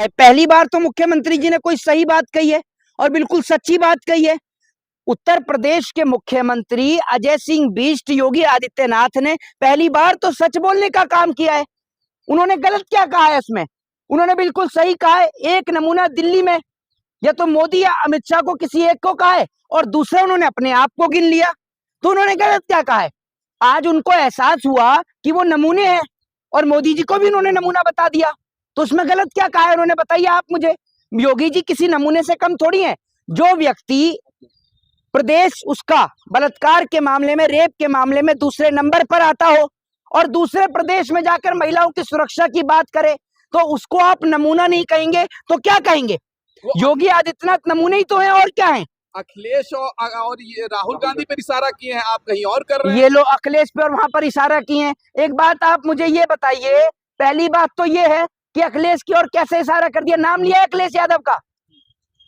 पहली बार तो मुख्यमंत्री जी ने कोई सही बात कही है और बिल्कुल सच्ची बात कही है। उत्तर प्रदेश के मुख्यमंत्री अजय सिंह बिष्ट योगी आदित्यनाथ ने पहली बार तो सच बोलने का काम किया है। उन्होंने गलत क्या कहा है इसमें? उन्होंने बिल्कुल सही कहा है। एक नमूना दिल्ली में या तो मोदी या अमित शाह को किसी एक को कहा है और दूसरा उन्होंने अपने आप को गिन लिया। तो उन्होंने गलत क्या कहा है? आज उनको एहसास हुआ कि वो नमूने हैं और मोदी जी को भी उन्होंने नमूना बता दिया। तो उसमें गलत क्या कहा है उन्होंने? बताइए आप मुझे। योगी जी किसी नमूने से कम थोड़ी है। जो व्यक्ति प्रदेश उसका बलात्कार के मामले में, रेप के मामले में दूसरे नंबर पर आता हो और दूसरे प्रदेश में जाकर महिलाओं की सुरक्षा की बात करे, तो उसको आप नमूना नहीं कहेंगे तो क्या कहेंगे? योगी आदित्यनाथ नमूने ही तो हैं, और क्या है? अखिलेश और ये राहुल गांधी पर इशारा किए हैं, आप कहीं और कर रहे हैं। ये लोग अखिलेश पे और वहां पर इशारा किए हैं। एक बात आप मुझे ये बताइए, पहली बात तो ये है कि अखिलेश की ओर कैसे इशारा कर दिया? नाम लिया अखिलेश यादव का।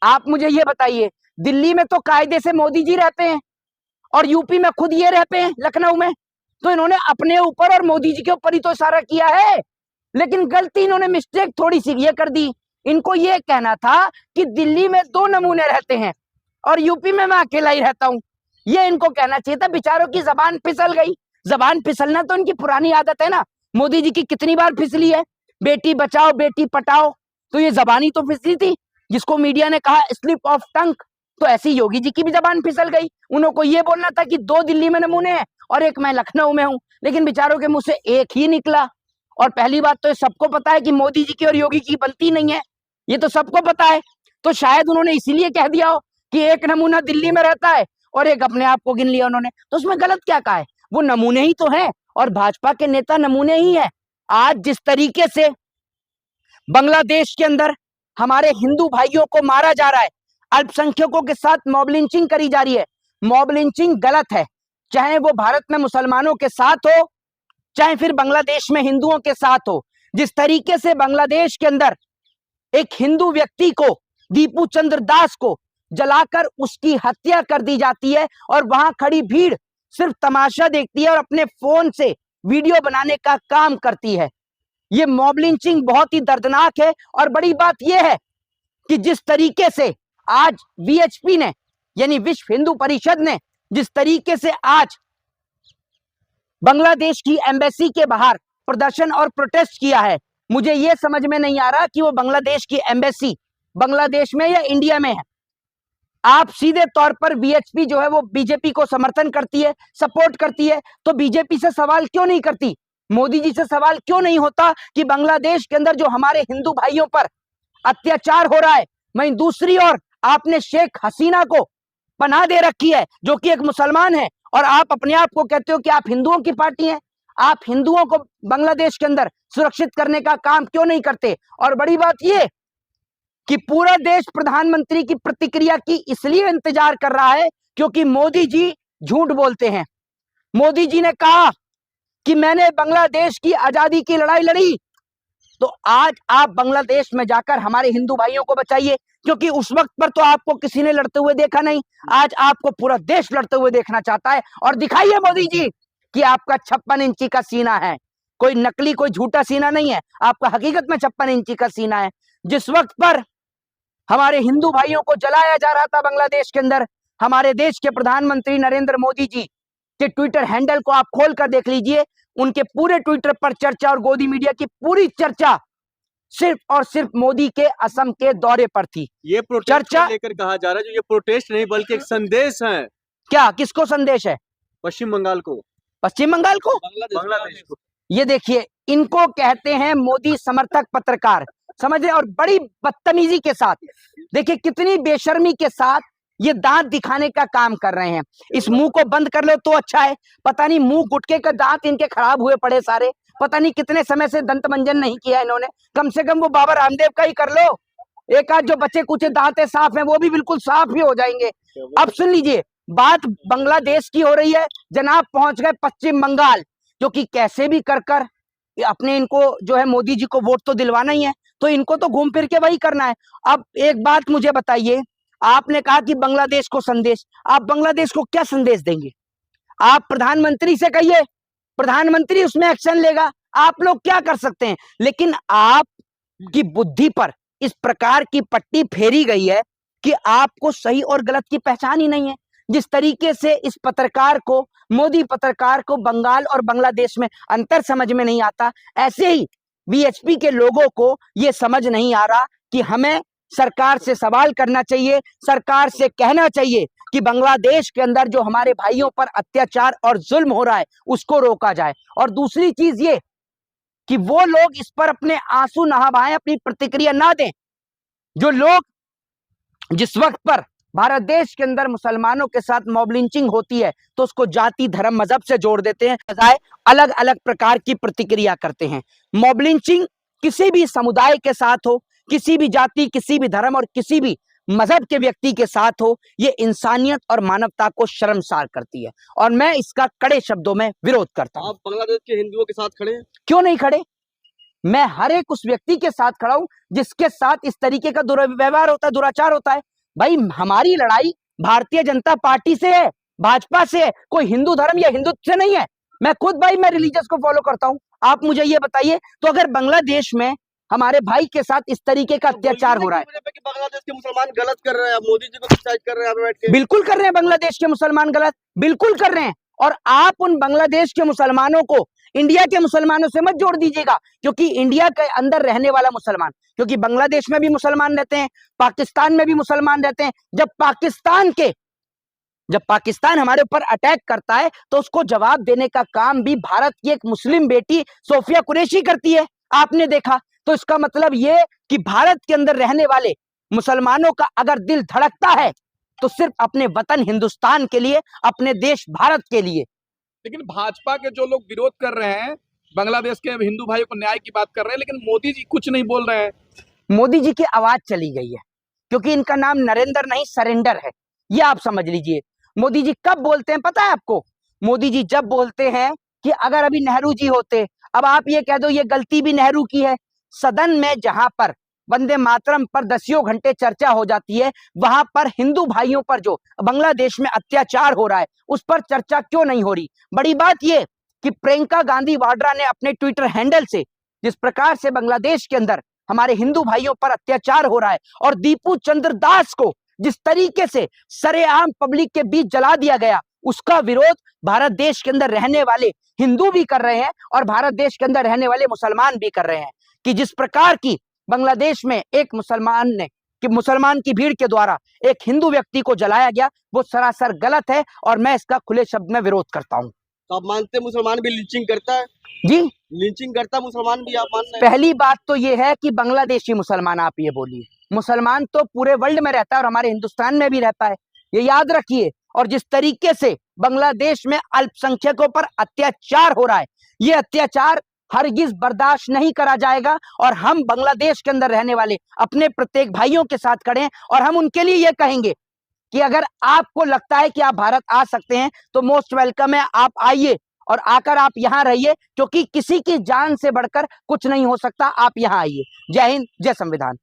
आप मुझे ये बताइए, दिल्ली में तो कायदे से मोदी जी रहते हैं और यूपी में खुद ये रहते हैं लखनऊ में, तो इन्होंने अपने ऊपर और मोदी जी के ऊपर ही तो इशारा किया है। लेकिन गलती इन्होंने मिस्टेक थोड़ी सी ये कर दी। इनको ये कहना था कि दिल्ली में 2 नमूने रहते हैं और यूपी में मैं अकेला ही रहता हूं। ये इनको कहना चाहिए था। बेचारों की जबान फिसल गई। जबान फिसलना तो इनकी पुरानी आदत है ना। मोदी जी की कितनी बार फिसली है, बेटी बचाओ बेटी पटाओ, तो ये जबान ही तो फिसली थी, जिसको मीडिया ने कहा स्लिप ऑफ टंग। तो ऐसी योगी जी की भी जबान फिसल गई। उनको ये बोलना था कि 2 दिल्ली में नमूने हैं और एक मैं लखनऊ में हूं, लेकिन बेचारों के मुंह से एक ही निकला। और पहली बात तो सबको पता है कि मोदी जी की और योगी की बनती नहीं है, ये तो सबको पता है। तो शायद उन्होंने इसीलिए कह दिया हो कि एक नमूना दिल्ली में रहता है और एक अपने आप को गिन लिया उन्होंने। तो उसमें गलत क्या कहा है? वो नमूने ही तो हैं और भाजपा के नेता नमूने ही हैं। आज जिस तरीके से बांग्लादेश के अंदर हमारे हिंदू भाइयों को मारा जा रहा है, अल्पसंख्यकों के साथ मॉब लिंचिंग करी जा रही है। मॉब लिंचिंग गलत है, चाहे वो भारत में मुसलमानों के साथ हो चाहे फिर बांग्लादेश में हिंदुओं के साथ हो। जिस तरीके से बांग्लादेश के अंदर एक हिंदू व्यक्ति को, दीपू चंद्र दास को जलाकर उसकी हत्या कर दी जाती है और वहां खड़ी भीड़ सिर्फ तमाशा देखती है और अपने फोन से वीडियो बनाने का काम करती है। ये मॉब लिंचिंग बहुत ही दर्दनाक है। और बड़ी बात यह है कि जिस तरीके से आज वीएचपी ने, यानी विश्व हिंदू परिषद ने, जिस तरीके से आज बांग्लादेश की एम्बेसी के बाहर प्रदर्शन और प्रोटेस्ट किया है, मुझे यह समझ में नहीं आ रहा कि वो बांग्लादेश की एम्बेसी बांग्लादेश में या इंडिया में है। आप सीधे तौर पर वीएचपी जो है वो बीजेपी को समर्थन करती है, सपोर्ट करती है, तो बीजेपी से सवाल क्यों नहीं करती? मोदी जी से सवाल क्यों नहीं होता कि बांग्लादेश के अंदर जो हमारे हिंदू भाइयों पर अत्याचार हो रहा है, वहीं दूसरी ओर आपने शेख हसीना को पनाह दे रखी है जो कि एक मुसलमान है, और आप अपने आप को कहते हो कि आप हिंदुओं की पार्टी हैं। आप हिंदुओं को बांग्लादेश के अंदर सुरक्षित करने का काम क्यों नहीं करते? और बड़ी बात यह कि पूरा देश प्रधानमंत्री की प्रतिक्रिया की इसलिए इंतजार कर रहा है क्योंकि मोदी जी झूठ बोलते हैं। मोदी जी ने कहा कि मैंने बांग्लादेश की आजादी की लड़ाई लड़ी, तो आज आप बांग्लादेश में जाकर हमारे हिंदू भाइयों को बचाइए, क्योंकि उस वक्त पर तो आपको किसी ने लड़ते हुए देखा नहीं। आज आपको पूरा देश लड़ते हुए देखना चाहता है। और दिखाइए मोदी जी कि आपका 56 इंची का सीना है, कोई नकली कोई झूठा सीना नहीं है, आपका हकीकत में 56 इंची का सीना है। जिस वक्त पर हमारे हिंदू भाइयों को जलाया जा रहा था बांग्लादेश के अंदर, हमारे देश के प्रधानमंत्री नरेंद्र मोदी जी के ट्विटर हैंडल को आप खोल कर देख लीजिए, उनके पूरे ट्विटर पर चर्चा और गोदी मीडिया की पूरी चर्चा सिर्फ और सिर्फ मोदी के असम के दौरे पर थी। ये चर्चा लेकर कहा जा रहा है, जो ये प्रोटेस्ट नहीं बल्कि एक संदेश है। क्या, किसको संदेश है? पश्चिम बंगाल को। पश्चिम बंगाल को, बांग्लादेश को। ये देखिए, इनको कहते हैं मोदी समर्थक पत्रकार, समझ रहे? और बड़ी बदतमीजी के साथ, देखिए कितनी बेशर्मी के साथ ये दांत दिखाने का काम कर रहे हैं। इस मुंह को बंद कर लो तो अच्छा है। पता नहीं मुंह गुटके का दांत इनके खराब हुए पड़े सारे, पता नहीं कितने समय से दंत मंजन नहीं किया इन्होंने। कम से कम वो बाबा रामदेव का ही कर लो, एक आध जो बचे कुछ दांत साफ हैं वो भी बिल्कुल साफ ही हो जाएंगे। अब सुन लीजिए, बात बांग्लादेश की हो रही है, जनाब पहुंच गए पश्चिम बंगाल, जो कि कैसे भी कर कर अपने इनको जो है मोदी जी को वोट तो दिलवाना ही है, तो इनको तो घूम फिर के वही करना है। अब एक बात मुझे बताइए, आपने कहा कि बांग्लादेश को संदेश, आप बांग्लादेश को क्या संदेश देंगे? आप प्रधानमंत्री से कहिए, प्रधानमंत्री उसमें एक्शन लेगा, आप लोग क्या कर सकते हैं? लेकिन आप की बुद्धि पर इस प्रकार की पट्टी फेरी गई है कि आपको सही और गलत की पहचान ही नहीं है। जिस तरीके से इस पत्रकार को, मोदी पत्रकार को बंगाल और बांग्लादेश में अंतर समझ में नहीं आता, ऐसे ही बीएचपी के लोगों को यह समझ नहीं आ रहा कि हमें सरकार से सवाल करना चाहिए, सरकार से कहना चाहिए कि बांग्लादेश के अंदर जो हमारे भाइयों पर अत्याचार और जुल्म हो रहा है उसको रोका जाए। और दूसरी चीज ये कि वो लोग इस पर अपने आंसू ना बहाएं, अपनी प्रतिक्रिया ना दें। जो लोग जिस वक्त पर भारत देश के अंदर मुसलमानों के साथ मॉब लिंचिंग होती है तो उसको जाति, धर्म, मजहब से जोड़ देते हैं, बजाय अलग अलग प्रकार की प्रतिक्रिया करते हैं। मॉब लिंचिंग किसी भी समुदाय के साथ हो, किसी भी जाति, किसी भी धर्म और किसी भी मजहब के व्यक्ति के साथ हो, ये इंसानियत और मानवता को शर्मसार करती है और मैं इसका कड़े शब्दों में विरोध करता हूं। आप बांग्लादेश के हिंदुओं के साथ खड़े हैं? क्यों नहीं खड़े? मैं हर एक उस व्यक्ति के साथ खड़ा हूं जिसके साथ इस तरीके का दुर्व्यवहार होता है, दुराचार होता है। भाई, हमारी लड़ाई भारतीय जनता पार्टी से है, भाजपा से है, कोई हिंदू धर्म या हिंदुत्व से नहीं है। मैं खुद भाई, मैं रिलीजियस को फॉलो करता हूं। आप मुझे ये बताइए, तो अगर बांग्लादेश में हमारे भाई के साथ इस तरीके का अत्याचार हो रहा है, कि बांग्लादेश के मुसलमान गलत कर रहे हैं, मोदी जी को क्रिटिसाइज कर रहे हैं यहाँ पे बैठ के। बिल्कुल कर रहे हैं बांग्लादेश के मुसलमान गलत, बिल्कुल कर रहे हैं। और आप उन बांग्लादेश के मुसलमानों को इंडिया के मुसलमानों से मत जोड़ दीजिएगा, क्योंकि इंडिया के अंदर रहने वाला मुसलमान, क्योंकि बांग्लादेश में भी मुसलमान रहते हैं, पाकिस्तान में भी मुसलमान रहते हैं। जब पाकिस्तान हमारे ऊपर अटैक करता है तो उसको जवाब देने का काम भी भारत की एक मुस्लिम बेटी सोफिया कुरैशी करती है, आपने देखा। तो इसका मतलब ये कि भारत के अंदर रहने वाले मुसलमानों का अगर दिल धड़कता है तो सिर्फ अपने वतन हिंदुस्तान के लिए, अपने देश भारत के लिए। लेकिन भाजपा के जो लोग विरोध कर रहे हैं, बांग्लादेश के हिंदू भाइयों को न्याय की बात कर रहे हैं, लेकिन मोदी जी कुछ नहीं बोल रहे हैं। मोदी जी की आवाज चली गई है, क्योंकि इनका नाम नरेंद्र नहीं सरेंडर है, ये आप समझ लीजिए। मोदी जी कब बोलते हैं पता है आपको? मोदी जी जब बोलते हैं कि अगर अभी नेहरू जी होते, अब आप ये कह दो ये गलती भी नेहरू की है। सदन में जहां पर वंदे मातरम पर दसियों घंटे चर्चा हो जाती है, वहां पर हिंदू भाइयों पर जो बांग्लादेश में अत्याचार हो रहा है उस पर चर्चा क्यों नहीं हो रही? बड़ी बात यह कि प्रियंका गांधी वाड्रा ने अपने ट्विटर हैंडल से जिस प्रकार से बांग्लादेश के अंदर हमारे हिंदू भाइयों पर अत्याचार हो रहा है और दीपू चंद्र दास को जिस तरीके से सरेआम पब्लिक के बीच जला दिया गया, उसका विरोध भारत देश के अंदर रहने वाले हिंदू भी कर रहे हैं और भारत देश के अंदर रहने वाले मुसलमान भी कर रहे हैं। कि जिस प्रकार की बांग्लादेश में एक मुसलमान की भीड़ के द्वारा एक हिंदू व्यक्ति को जलाया गया, वो सरासर गलत है और मैं इसका खुले शब्द में विरोध करता हूं। तो आप मानते हैं मुसलमान भी लिंचिंग करता है? जी, लिंचिंग करता मुसलमान भी, आप मान रहे हैं? पहली बात तो ये है कि बांग्लादेशी मुसलमान, आप ये बोलिए, मुसलमान तो पूरे वर्ल्ड में रहता है और हमारे हिंदुस्तान में भी रहता है, ये याद रखिए। और जिस तरीके से बांग्लादेश में अल्पसंख्यकों पर अत्याचार हो रहा है, ये अत्याचार हरगिज बर्दाश्त नहीं करा जाएगा और हम बांग्लादेश के अंदर रहने वाले अपने प्रत्येक भाइयों के साथ खड़े हैं और हम उनके लिए ये कहेंगे कि अगर आपको लगता है कि आप भारत आ सकते हैं तो मोस्ट वेलकम है, आप आइए और आकर आप यहाँ रहिए, क्योंकि किसी की जान से बढ़कर कुछ नहीं हो सकता। आप यहाँ आइए। जय हिंद, जय संविधान।